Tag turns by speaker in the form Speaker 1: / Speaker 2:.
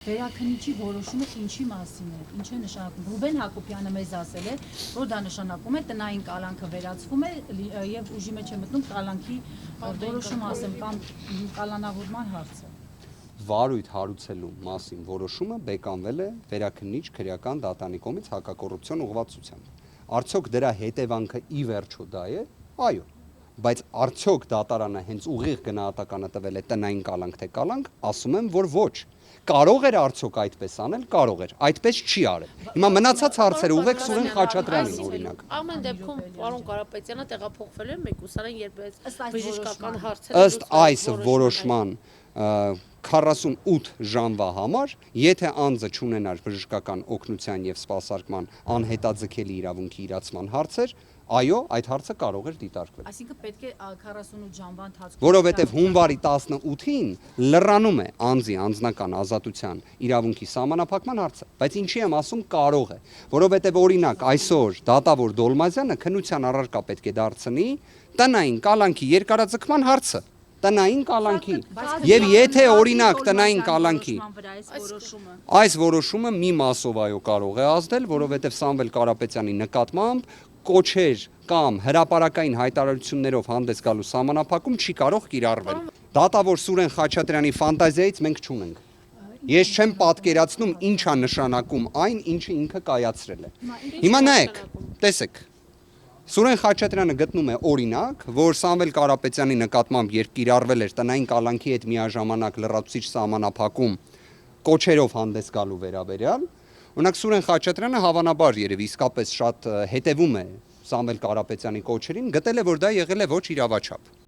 Speaker 1: Վերաքննիչի որոշումը ինչի մասին է, ինչ է նշանակում։ Ռուբեն Հակոբյանը մեզ ասել է, որ դա նշանակում է տնային կալանքը վերացվում է եւ ուժի մեջ է մտնում կալանքի որոշում ասեմ կամ կալանավորման հարցը։
Speaker 2: Վարույթ հարուցելու մասին որոշումը բեկանվել է վերաքննիչ քրեական դատանի կողմից հակակոռուպցիոն ուղղվածությամբ։ Արդյոք դրա հետևանքը ի վերջո դա է։ Այո, բայց արդյոք դատարանը հենց ուղիղ գնահատականը տվել է տնային կալանք թե կալանք, ասում եմ, որ ոչ։ Կարող էր արդյոք այդպես անել, կարող էր, այդպես չի արել։ Հիմա մնացած հարցերը ուղղեք Սուրեն Խաչատրյանին օրինակ։
Speaker 3: Ամեն դեպքում պարոն Կարապետյանը տեղափոխվել է մեկուսարան, երբ բժշկական հարցերը
Speaker 2: ըստ այս որոշման 48 ժամվա համար, եթե անձը չունենար բժշկական օգնության եւ սպասարկման անհետաձգելի իրավունքի իրացման հարցեր, այո, այդ հարցը կարող էր դիտարկվել։
Speaker 1: Այսինքն պետք է 48 ժամվա ընթացքում
Speaker 2: Որովհետև հունվարի 18-ին լրանում է անձի անձնական ազատության իրավունքի սահմանափակման հարցը, բայց ինչի եմ ասում կարող է, որովհետև օրինակ այսօր դատավոր Դոլմազյանը քննության առարկա պետք է դարձնի տնային կալանքի երկարաձգման հարցը, տնային կալանքի, եւ եթե օրինակ տնային կալանքի այս որոշումը մի մասով այո կարող է ազդել, որովհետև Սամվել Կարապետյանի նկատմամբ կոչեր կամ հրապարակային հայտարարություններով հանդես գալու սահմանափակում չի կարող կիրառվել։ Դատավոր Սուրեն Խաչատրյանի ֆանտազիայից մենք չունենք։ Ես չեմ պատկերացնում ինչ է նշանակում այն, ինչը ինքը կայացրել է։ Հիմա նայեք, տեսեք։ Սուրեն Խաչատրյանը գտնում է օրինակ, որ Սամվել Կարապետյանի նկատմամբ երբ կիրառվել էր տնային կալանքի հետ միաժամանակ լրացուցիչ սահմանափակում կոչերով հանդես գալու վերաբերյալ, օրինակ Սուրեն Խաչատրյանը հավանաբար երևի իսկապես շատ հետևում է Սամվել Կարապետյանի կոչերին, գտել է, որ դա եղել է ոչ իրավաչափ։